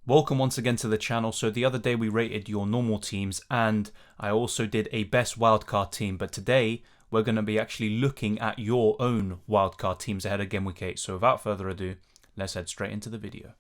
Welcome once again to the channel. So the other day we rated your normal teams and I also did a best wildcard team, but today we're going to be actually looking at your own wildcard teams ahead of Game Week 8. So without further ado, let's head straight into the video.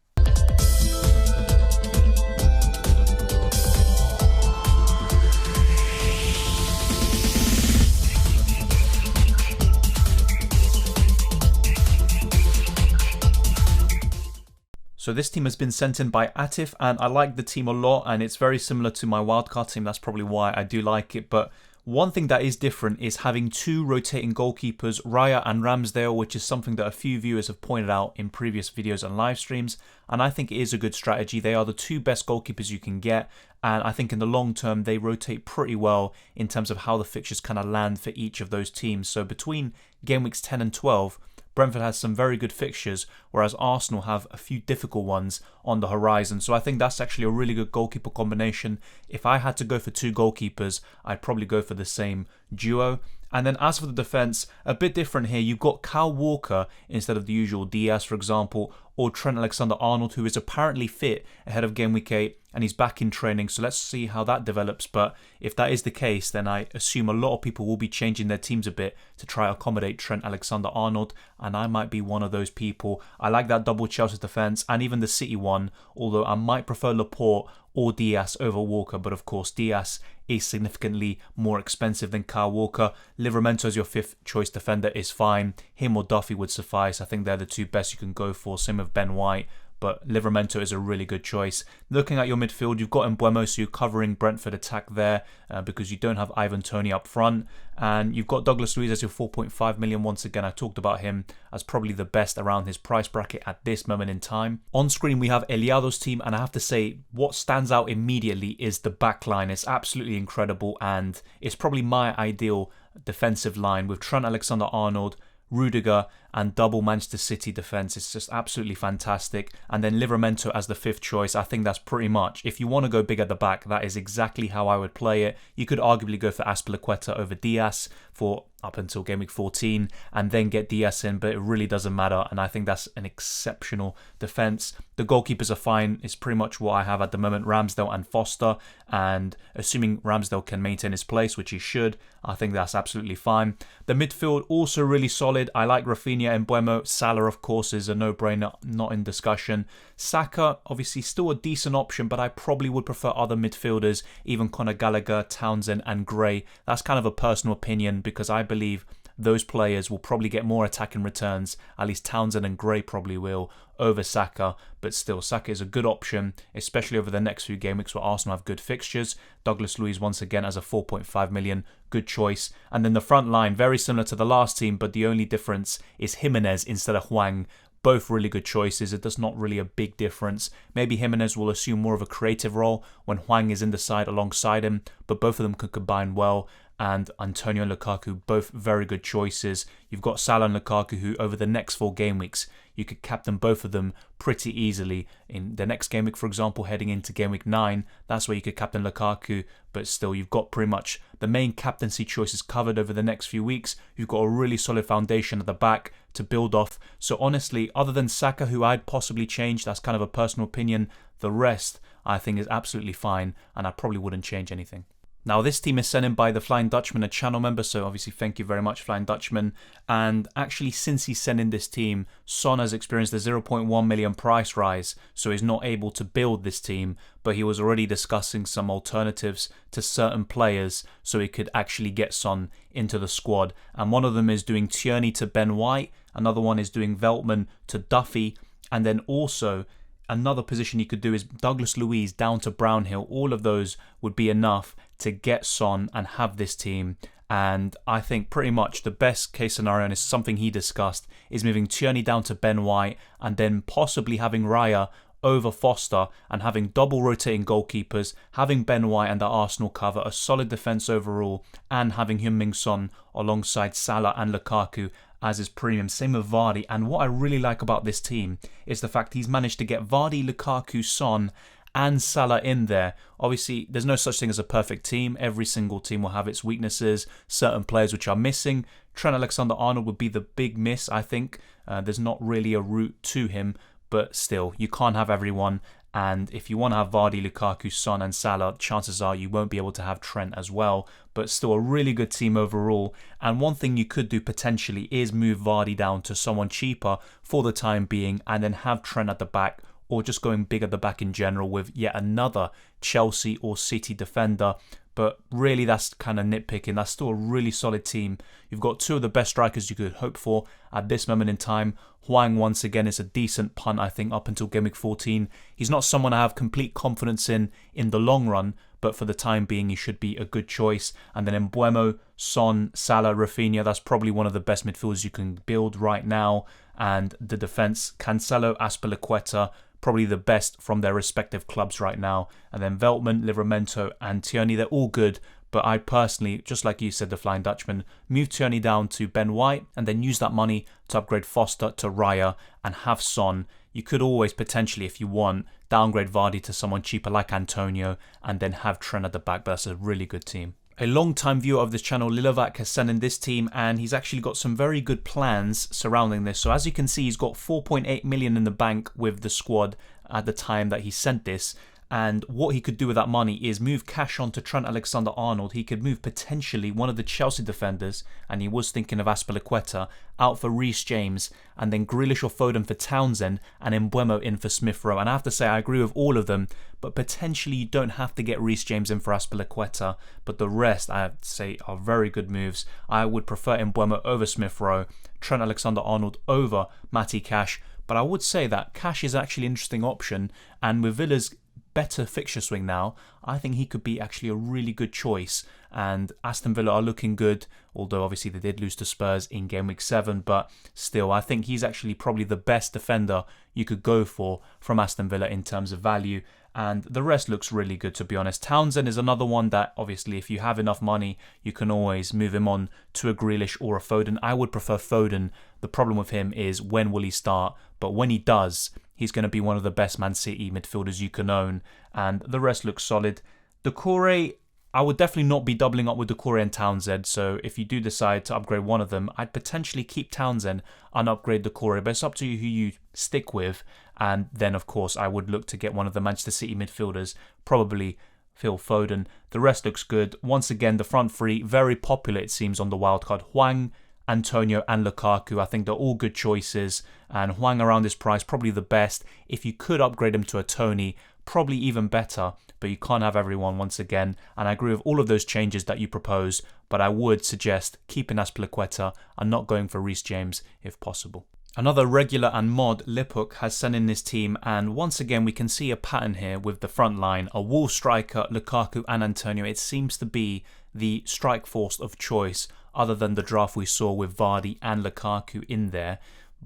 So this team has been sent in by Atif and I like the team a lot and it's very similar to my wildcard team. That's probably why I do like it. But one thing that is different is having two rotating goalkeepers, Raya and Ramsdale, which is something that a few viewers have pointed out in previous videos and live streams. And I think it is a good strategy. They are the two best goalkeepers you can get. And I think in the long term, they rotate pretty well in terms of how the fixtures kind of land for each of those teams. So between game weeks 10 and 12, Brentford has some very good fixtures, whereas Arsenal have a few difficult ones on the horizon. So I think that's actually a really good goalkeeper combination. If I had to go for two goalkeepers, I'd probably go for the same duo. And then as for the defence, a bit different here. You've got Kyle Walker instead of the usual Diaz, for example, or Trent Alexander-Arnold, who is apparently fit ahead of Game Week 8 and he's back in training. So let's see how that develops. But if that is the case, then I assume a lot of people will be changing their teams a bit to try to accommodate Trent Alexander-Arnold. And I might be one of those people. I like that double Chelsea defence and even the City one, although I might prefer Laporte or Diaz over Walker, but of course Diaz is significantly more expensive than Kyle Walker. Livramento as your fifth choice defender is fine. Him or Duffy would suffice. I think they're the two best you can go for. Same with Ben White, but Livramento is a really good choice. Looking at your midfield, you've got Mbeumo, so you're covering Brentford attack there because you don't have Ivan Toney up front. And you've got Douglas Luiz as your 4.5 million. Once again, I talked about him as probably the best around his price bracket at this moment in time. On screen, we have Eliado's team, and I have to say, what stands out immediately is the back line. It's absolutely incredible, and it's probably my ideal defensive line with Trent Alexander-Arnold, Rudiger and double Manchester City defence. It's just absolutely fantastic. And then Livramento as the fifth choice. I think that's pretty much, if you want to go big at the back, that is exactly how I would play it. You could arguably go for Azpilicueta over Diaz for up until game week 14 and then get Diaz in, but it really doesn't matter. And I think that's an exceptional defence. The goalkeepers are fine. It's pretty much what I have at the moment, Ramsdale and Foster. And assuming Ramsdale can maintain his place, which he should, I think that's absolutely fine. The midfield also really solid. I like Rafinha and Mbeumo. Salah, of course, is a no-brainer, not in discussion. Saka, obviously still a decent option, but I probably would prefer other midfielders, even Conor Gallagher, Townsend and Gray. That's kind of a personal opinion because I believe those players will probably get more attacking returns, at least Townsend and Gray probably will, over Saka. But still, Saka is a good option, especially over the next few game weeks where Arsenal have good fixtures. Douglas Luiz once again as a 4.5 million, good choice. And then the front line, very similar to the last team, but the only difference is Jimenez instead of Hwang. Both really good choices. It does not really a big difference. Maybe Jimenez will assume more of a creative role when Hwang is in the side alongside him, but both of them could combine well. And Antonio and Lukaku, both very good choices. You've got Salah and Lukaku, who over the next 4 game weeks, you could captain both of them pretty easily. In the next game week, for example, heading into game week 9, that's where you could captain Lukaku. But still, you've got pretty much the main captaincy choices covered over the next few weeks. You've got a really solid foundation at the back to build off. So honestly, other than Saka, who I'd possibly change, that's kind of a personal opinion, the rest I think is absolutely fine and I probably wouldn't change anything. Now this team is sent in by the Flying Dutchman, a channel member, so obviously thank you very much, Flying Dutchman. And actually since he sent in this team, Son has experienced a 0.1 million price rise, so he's not able to build this team, but he was already discussing some alternatives to certain players so he could actually get Son into the squad. And one of them is doing Tierney to Ben White, another one is doing Veltman to Duffy, and then also another position you could do is Douglas Luiz down to Brownhill. All of those would be enough to get Son and have this team. And I think pretty much the best case scenario, and it's something he discussed, is moving Tierney down to Ben White and then possibly having Raya over Foster and having double rotating goalkeepers, having Ben White and the Arsenal cover, a solid defence overall, and having Heung-min Son alongside Salah and Lukaku as his premium. Same with Vardy. And what I really like about this team is the fact he's managed to get Vardy, Lukaku, Son and Salah in there. Obviously, there's no such thing as a perfect team. Every single team will have its weaknesses, certain players which are missing. Trent Alexander-Arnold would be the big miss, I think. There's not really a route to him, but still, you can't have everyone. And if you want to have Vardy, Lukaku, Son and Salah, chances are you won't be able to have Trent as well. But still a really good team overall. And one thing you could do potentially is move Vardy down to someone cheaper for the time being and then have Trent at the back, or just going big at the back in general with yet another Chelsea or City defender. But really that's kind of nitpicking. That's still a really solid team. You've got two of the best strikers you could hope for at this moment in time. Hwang once again is a decent punt, I think, up until Gameweek 14. He's not someone I have complete confidence in the long run, but for the time being he should be a good choice. And then Mbeumo, Son, Salah, Rafinha, that's probably one of the best midfielders you can build right now. And the defence, Cancelo, Azpilicueta, probably the best from their respective clubs right now. And then Veltman, Livramento and Tierney, they're all good. But I personally, just like you said, the Flying Dutchman, move Tierney down to Ben White and then use that money to upgrade Foster to Raya and have Son. You could always potentially, if you want, downgrade Vardy to someone cheaper like Antonio and then have Trent at the back. But that's a really good team. A long-time viewer of this channel, Lilovac, has sent in this team and he's actually got some very good plans surrounding this. So as you can see, he's got 4.8 million in the bank with the squad at the time that he sent this. And what he could do with that money is move cash on to Trent Alexander-Arnold. He could move potentially one of the Chelsea defenders, and he was thinking of Azpilicueta, out for Reece James, and then Grealish or Foden for Townsend, and Mbeumo in for Smith Rowe. And I have to say, I agree with all of them, but potentially you don't have to get Reece James in for Azpilicueta, but the rest, I have to say, are very good moves. I would prefer Mbeumo over Smith Rowe, Trent Alexander-Arnold over Matty Cash, but I would say that Cash is actually an interesting option, and with Villa's better fixture swing now, I think he could be actually a really good choice. And Aston Villa are looking good, although obviously they did lose to Spurs in Game Week 7, but still I think he's actually probably the best defender you could go for from Aston Villa in terms of value. And the rest looks really good, to be honest. Townsend is another one that obviously if you have enough money you can always move him on to a Grealish or a Foden. I would prefer Foden. The problem with him is when will he start, but when he does, he's going to be one of the best Man City midfielders you can own, and the rest looks solid. Doucouré, I would definitely not be doubling up with Doucouré and Townsend, so if you do decide to upgrade one of them, I'd potentially keep Townsend and upgrade Doucouré, but it's up to you who you stick with. And then of course I would look to get one of the Manchester City midfielders, probably Phil Foden. The rest looks good. Once again, the front three, very popular it seems on the wildcard. Hwang, Antonio and Lukaku, I think they're all good choices, and Hwang around this price probably the best. If you could upgrade him to a Tony, probably even better, but you can't have everyone once again. And I agree with all of those changes that you propose, but I would suggest keeping Azpilicueta and not going for Reece James if possible. Another regular and mod, Liphook, has sent in this team, and once again we can see a pattern here with the front line. A wall striker, Lukaku and Antonio. It seems to be the strike force of choice, other than the draft we saw with Vardy and Lukaku in there.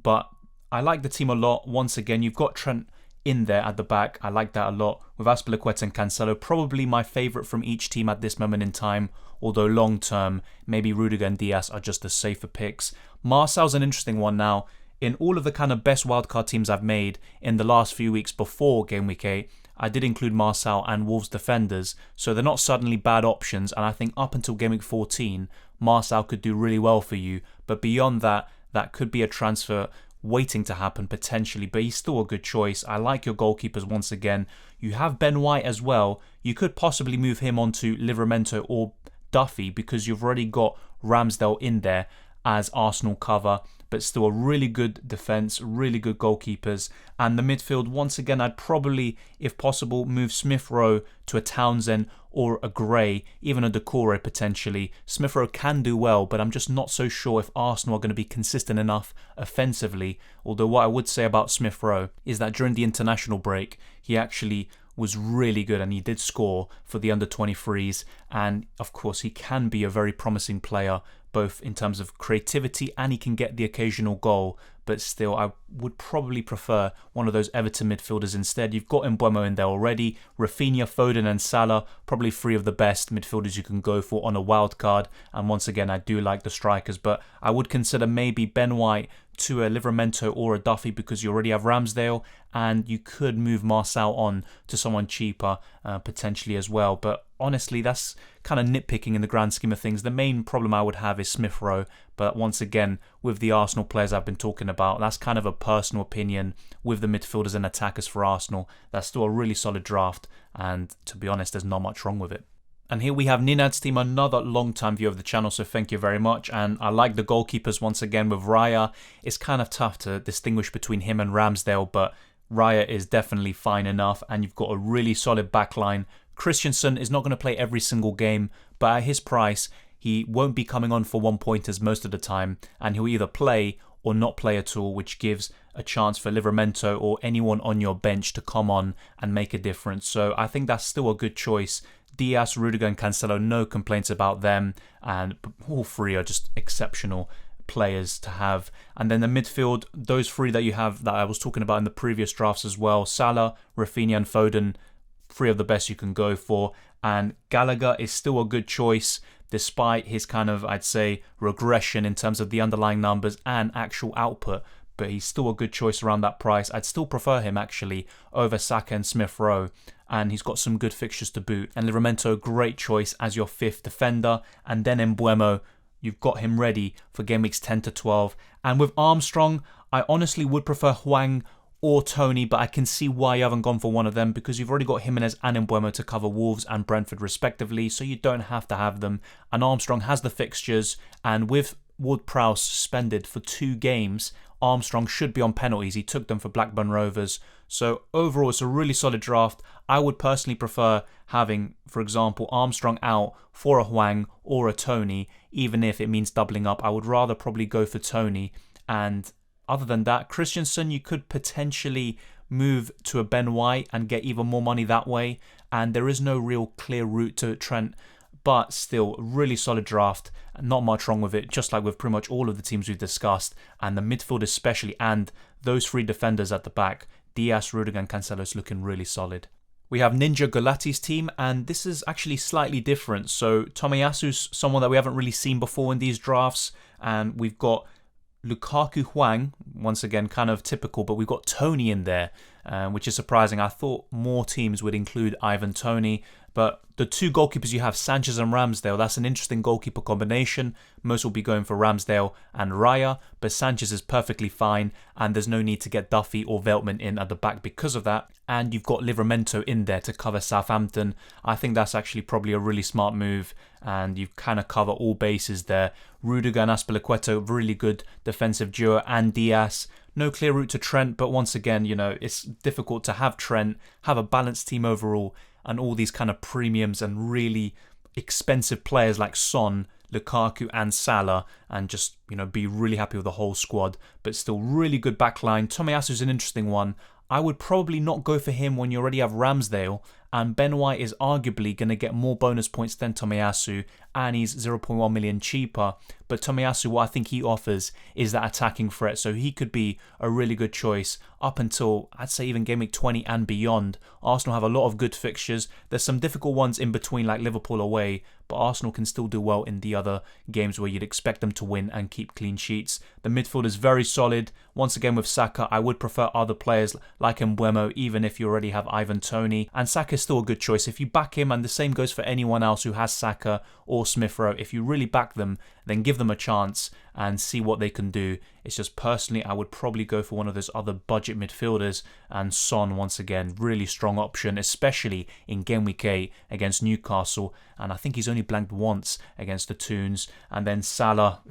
But I like the team a lot. Once again, you've got Trent in there at the back. I like that a lot. With Azpilicueta and Cancelo, probably my favourite from each team at this moment in time. Although long term, maybe Rudiger and Diaz are just the safer picks. Marcel's an interesting one now. In all of the kind of best wildcard teams I've made in the last few weeks before Game Week 8, I did include Marcel and Wolves defenders, so they're not suddenly bad options, and I think up until Game Week 14, Marcel could do really well for you, but beyond that, that could be a transfer waiting to happen potentially, but he's still a good choice. I like your goalkeepers once again. You have Ben White as well. You could possibly move him onto Livramento or Duffy because you've already got Ramsdale in there as Arsenal cover, but still a really good defence, really good goalkeepers. And the midfield, once again, I'd probably, if possible, move Smith Rowe to a Townsend or a Gray, even a Doucouré potentially. Smith Rowe can do well, but I'm just not so sure if Arsenal are going to be consistent enough offensively. Although what I would say about Smith Rowe is that during the international break, he actually was really good and he did score for the under-23s, and of course he can be a very promising player both in terms of creativity and he can get the occasional goal, but still I would probably prefer one of those Everton midfielders instead. You've got Mbeumo in there already. Rafinha, Foden and Salah, probably three of the best midfielders you can go for on a wild card, and once again I do like the strikers, but I would consider maybe Ben White to a Livramento or a Duffy because you already have Ramsdale, and you could move Marcel on to someone cheaper potentially as well. But honestly, that's kind of nitpicking in the grand scheme of things. The main problem I would have is Smith Rowe, but once again, with the Arsenal players I've been talking about, that's kind of a personal opinion with the midfielders and attackers for Arsenal. That's still a really solid draft, and to be honest, there's not much wrong with it. And here we have Ninad's team, another long-time viewer of the channel, so thank you very much. And I like the goalkeepers once again with Raya. It's kind of tough to distinguish between him and Ramsdale, but Raya is definitely fine enough, and you've got a really solid backline. Christensen is not going to play every single game, but at his price, he won't be coming on for 1-pointers most of the time, and he'll either play or not play at all, which gives a chance for Livramento or anyone on your bench to come on and make a difference. So I think that's still a good choice. Diaz, Rudiger and Cancelo, no complaints about them, and all three are just exceptional players to have. And then the midfield, those three that you have that I was talking about in the previous drafts as well, Salah, Rafinha and Foden, three of the best you can go for. And Gallagher is still a good choice despite his kind of, I'd say, regression in terms of the underlying numbers and actual output, but he's still a good choice around that price. I'd still prefer him actually over Saka and Smith Rowe, and he's got some good fixtures to boot. And Livramento, great choice as your fifth defender. And then Mbeumo, you've got him ready for game weeks 10 to 12. And with Armstrong, I honestly would prefer Hwang or Tony, but I can see why you haven't gone for one of them, because you've already got Jimenez and Mbeumo to cover Wolves and Brentford respectively, so you don't have to have them. And Armstrong has the fixtures, and with Ward-Prowse suspended for 2 games, Armstrong should be on penalties. He took them for Blackburn Rovers. So overall, it's a really solid draft. I would personally prefer having, for example, Armstrong out for a Hwang or a Tony, even if it means doubling up. I would rather probably go for Tony. And other than that, Christensen, you could potentially move to a Ben White and get even more money that way. And there is no real clear route to Trent, but still, a really solid draft. Not much wrong with it, just like with pretty much all of the teams we've discussed. And the midfield especially, and those 3 defenders at the back, Diaz, Rudiger and Cancelo, is looking really solid. We have Ninja Golati's team, and this is actually slightly different. So Tomiyasu's someone that we haven't really seen before in these drafts, and we've got Lukaku Hwang, once again kind of typical, but we've got Tony in there, which is surprising. I thought more teams would include Ivan Toney, but the 2 goalkeepers you have, Sanchez and Ramsdale, that's an interesting goalkeeper combination. Most will be going for Ramsdale and Raya, but Sanchez is perfectly fine, and there's no need to get Duffy or Veltman in at the back because of that. And you've got Livramento in there to cover Southampton. I think that's actually probably a really smart move, and you kind of cover all bases there. Rudiger and Azpilicueta, really good defensive duo, and Diaz. No clear route to Trent, but once again, you know, it's difficult to have Trent, have a balanced team overall, and all these kind of premiums and really expensive players like Son, Lukaku and Salah, and just, you know, be really happy with the whole squad, but still really good backline. Tomiyasu's an interesting one. I would probably not go for him when you already have Ramsdale, and Ben White is arguably going to get more bonus points than Tomiyasu, and he's 0.1 million cheaper. But Tomiyasu, what I think he offers is that attacking threat, so he could be a really good choice up until, I'd say, even game week 20 and beyond. Arsenal have a lot of good fixtures. There's some difficult ones in between, like Liverpool away, but Arsenal can still do well in the other games where you'd expect them to win and keep clean sheets. The midfield is very solid. Once again with Saka, I would prefer other players like Mbeumo, even if you already have Ivan Toney. And Saka is still a good choice. If you back him, and the same goes for anyone else who has Saka or Smith Rowe, if you really back them, then give them a chance and see what they can do. It's just personally, I would probably go for one of those other budget midfielders, and Son, once again, really strong option, especially in game week 8 against Newcastle, and I think he's only blanked once against the Toons. And then Salah,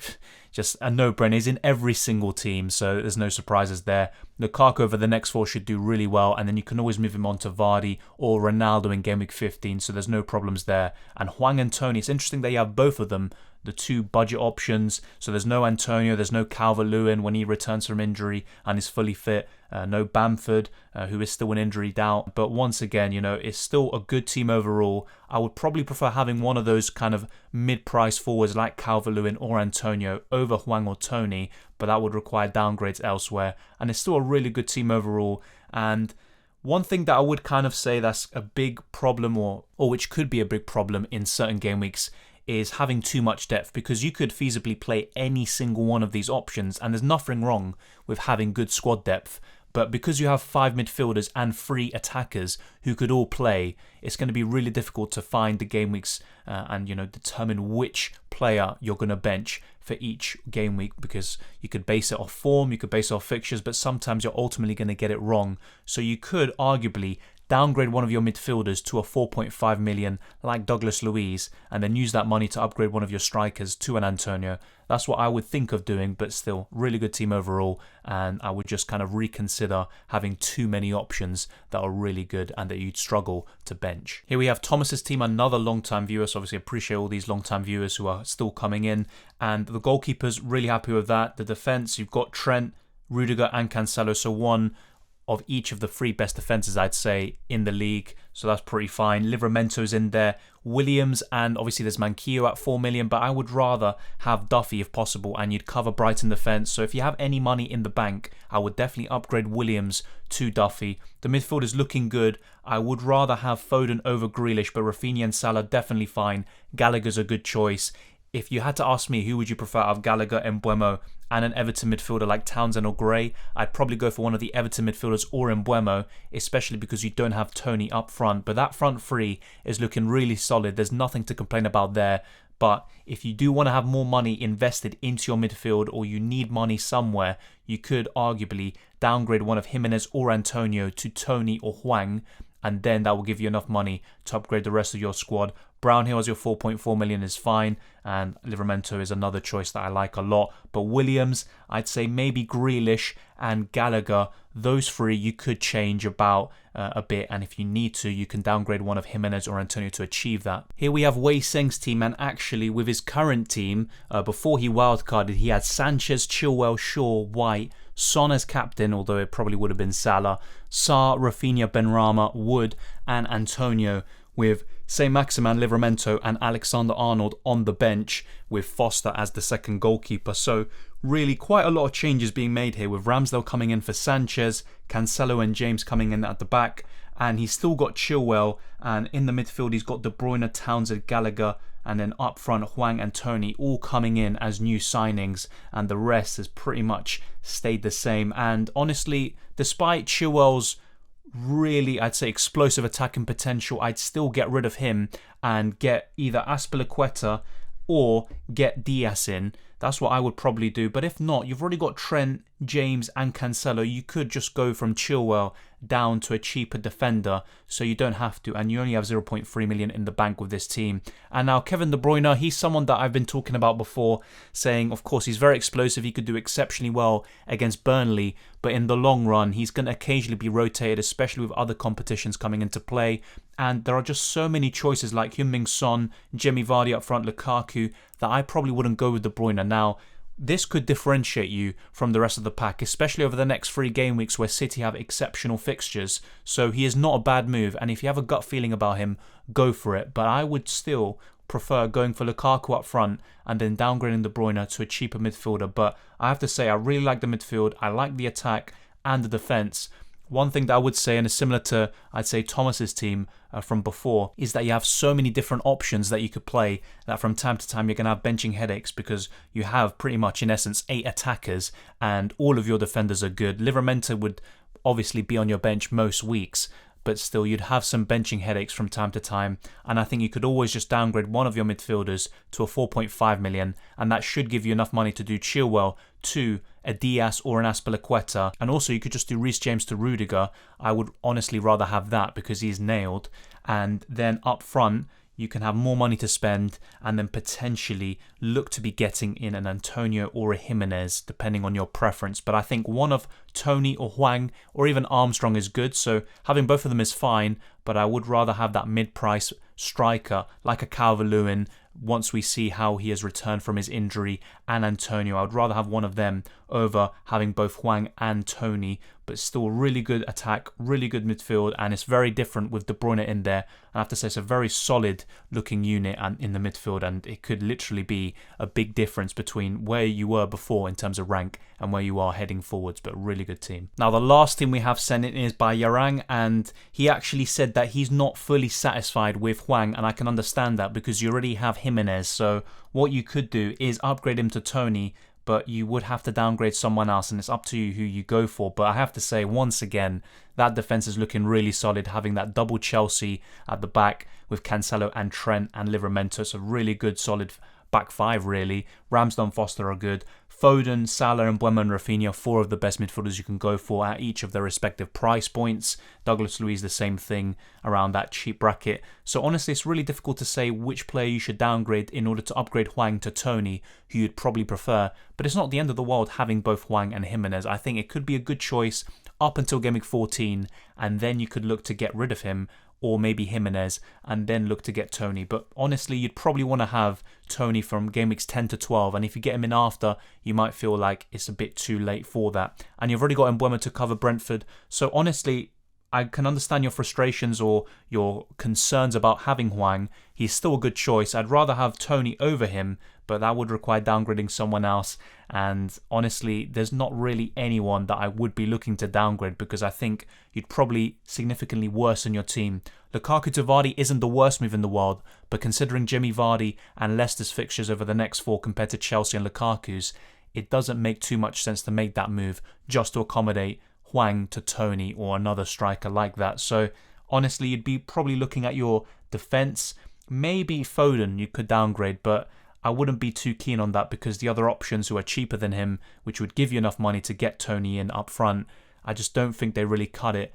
just a no-brainer. He's in every single team, so there's no surprises there. Lukaku over the next 4 should do really well, and then you can always move him on to Vardy or Ronaldo in game week 15, so there's no problems there. And Hwang and Tony, it's interesting that you have both of them, the 2 budget options. So there's no Antonio, there's no Calvert-Lewin when he returns from injury and is fully fit. No Bamford, who is still an injury doubt. But once again, you know, it's still a good team overall. I would probably prefer having one of those kind of mid-price forwards like Calvert-Lewin or Antonio over Hwang or Tony, but that would require downgrades elsewhere. And it's still a really good team overall. And one thing that I would kind of say that's a big problem, or which could be a big problem in certain game weeks, is having too much depth, because you could feasibly play any single one of these options, and there's nothing wrong with having good squad depth. But because you have 5 midfielders and 3 attackers who could all play, it's going to be really difficult to find the game weeks and determine which player you're going to bench for each game week, because you could base it off form, you could base it off fixtures, but sometimes you're ultimately going to get it wrong. So you could arguably downgrade one of your midfielders to a 4.5 million like Douglas Luiz, and then use that money to upgrade one of your strikers to an Antonio. That's what I would think of doing, but still, really good team overall, and I would just kind of reconsider having too many options that are really good and that you'd struggle to bench. Here we have Thomas's team, another long-time viewer, so obviously appreciate all these long-time viewers who are still coming in, and the goalkeepers, really happy with that. The defence, you've got Trent, Rudiger and Cancelo, so one of each of the 3 best defences, I'd say, in the league. So that's pretty fine. Livramento's in there. Williams, and obviously there's Manquillo at 4 million, but I would rather have Duffy if possible, and you'd cover Brighton defence. So if you have any money in the bank, I would definitely upgrade Williams to Duffy. The midfield is looking good. I would rather have Foden over Grealish, but Rafinha and Salah definitely fine. Gallagher's a good choice. If you had to ask me who would you prefer out of Gallagher, Mbeumo, and an Everton midfielder like Townsend or Gray, I'd probably go for one of the Everton midfielders or Mbeumo, especially because you don't have Tony up front. But that front 3 is looking really solid. There's nothing to complain about there. But if you do want to have more money invested into your midfield, or you need money somewhere, you could arguably downgrade one of Jimenez or Antonio to Tony or Hwang, and then that will give you enough money to upgrade the rest of your squad. Brownhill as your 4.4 million is fine, and Livramento is another choice that I like a lot. But Williams, I'd say maybe Grealish and Gallagher, those 3 you could change about a bit, and if you need to, you can downgrade one of Jimenez or Antonio to achieve that. Here we have Wei Seng's team, and actually with his current team, before he wildcarded, he had Sanchez, Chilwell, Shaw, White, Son as captain, although it probably would have been Salah, Sarr, Rafinha, Benrahma, Wood and Antonio, with Saint-Maximin, Livramento and Alexander-Arnold on the bench, with Foster as the second goalkeeper. So really quite a lot of changes being made here, with Ramsdale coming in for Sanchez, Cancelo and James coming in at the back, and he's still got Chilwell, and in the midfield he's got De Bruyne, Townsend, Gallagher, and then up front Hwang and Tony all coming in as new signings, and the rest has pretty much stayed the same. And honestly, despite Chilwell's really, I'd say, explosive attacking potential, I'd still get rid of him and get either Azpilicueta or get Diaz in. That's what I would probably do. But if not, you've already got Trent, James and Cancelo. You could just go from Chilwell down to a cheaper defender, so you don't have to, and you only have 0.3 million in the bank with this team. And now Kevin De Bruyne, he's someone that I've been talking about before, saying of course he's very explosive, he could do exceptionally well against Burnley, but in the long run he's going to occasionally be rotated, especially with other competitions coming into play. And there are just so many choices like Heung-min Son, Jamie Vardy up front, Lukaku, that I probably wouldn't go with De Bruyne. Now, this could differentiate you from the rest of the pack, especially over the next 3 game weeks where City have exceptional fixtures. So he is not a bad move, and if you have a gut feeling about him, go for it. But I would still prefer going for Lukaku up front and then downgrading De Bruyne to a cheaper midfielder. But I have to say, I really like the midfield, I like the attack and the defence. One thing that I would say, and is similar to, I'd say, Thomas's team from before, is that you have so many different options that you could play that from time to time you're going to have benching headaches, because you have pretty much, in essence, 8 attackers and all of your defenders are good. Livramento would obviously be on your bench most weeks, but still you'd have some benching headaches from time to time. And I think you could always just downgrade one of your midfielders to a 4.5 million, and that should give you enough money to do Chilwell to a Diaz or an Azpilicueta. And also you could just do Reece James to Rudiger. I would honestly rather have that because he's nailed. And then up front you can have more money to spend and then potentially look to be getting in an Antonio or a Jimenez, depending on your preference. But I think one of Tony or Hwang or even Armstrong is good, so having both of them is fine, but I would rather have that mid-price striker like a Calvert-Lewin once we see how he has returned from his injury, and Antonio. I would rather have one of them over having both Hwang and Tony. but still really good attack, really good midfield, and it's very different with De Bruyne in there. I have to say it's a very solid looking unit and in the midfield, and it could literally be a big difference between where you were before in terms of rank and where you are heading forwards, but a really good team. Now the last team we have sent in is by Yarang, and he actually said that he's not fully satisfied with Hwang, and I can understand that because you already have Jimenez. So what you could do is upgrade him to Tony, but you would have to downgrade someone else, and it's up to you who you go for. But I have to say, once again, that defence is looking really solid, having that double Chelsea at the back with Cancelo and Trent and Livramento. It's a really good, solid back five, really. Ramsdale, Foster are good. Foden, Salah and Mbeumo and Rafinha, 4 of the best midfielders you can go for at each of their respective price points. Douglas Luiz, the same thing around that cheap bracket. So honestly, it's really difficult to say which player you should downgrade in order to upgrade Hwang to Tony, who you'd probably prefer. But it's not the end of the world having both Hwang and Jimenez. I think it could be a good choice up until Game Week 14, and then you could look to get rid of him, or maybe Jimenez, and then look to get Tony. But honestly, you'd probably want to have Tony from Game Weeks 10 to 12, and if you get him in after, you might feel like it's a bit too late for that. And you've already got Mbeumo to cover Brentford, so honestly, I can understand your frustrations or your concerns about having Hwang. He's still a good choice. I'd rather have Tony over him, but that would require downgrading someone else. And honestly, there's not really anyone that I would be looking to downgrade because I think you'd probably significantly worsen your team. Lukaku to Vardy isn't the worst move in the world, but considering Jimmy Vardy and Leicester's fixtures over the next 4 compared to Chelsea and Lukaku's, it doesn't make too much sense to make that move just to accommodate Hwang to Tony or another striker like that. So honestly, you'd be probably looking at your defence. Maybe Foden you could downgrade, but I wouldn't be too keen on that because the other options who are cheaper than him, which would give you enough money to get Tony in up front, I just don't think they really cut it.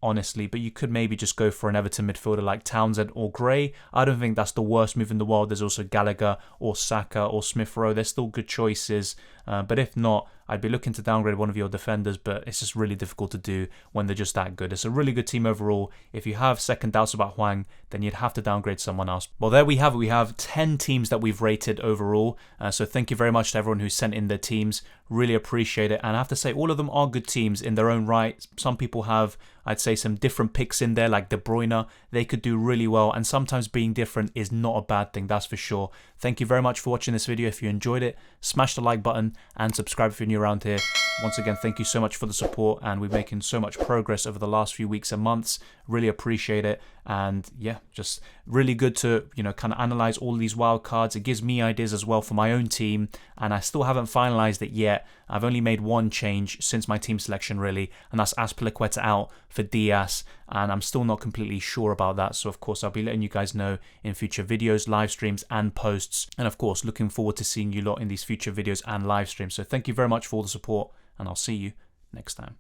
Honestly, but you could maybe just go for an Everton midfielder like Townsend or Gray. I don't think that's the worst move in the world. There's also Gallagher or Saka or Smith Rowe. They're still good choices, but if not, I'd be looking to downgrade one of your defenders, but it's just really difficult to do when they're just that good. It's a really good team overall. If you have second doubts about Hwang, then you'd have to downgrade someone else. Well, there we have it. We have 10 teams that we've rated overall, so thank you very much to everyone who sent in their teams. Really appreciate it, and I have to say all of them are good teams in their own right. Some people have, I'd say, some different picks in there, like De Bruyne. They could do really well, and sometimes being different is not a bad thing, that's for sure. Thank you very much for watching this video. If you enjoyed it, smash the like button and subscribe if you're new around here. Once again, thank you so much for the support, and we're making so much progress over the last few weeks and months. Really appreciate it, and yeah, just really good to, you know, kind of analyze all these wild cards. It gives me ideas as well for my own team, and I still haven't finalized it yet. I've only made one change since my team selection, really, and that's Azpilicueta out for Diaz, and I'm still not completely sure about that. So of course, I'll be letting you guys know in future videos, live streams and posts, and of course, looking forward to seeing you lot in these future videos and live streams. So thank you very much for all the support, and I'll see you next time.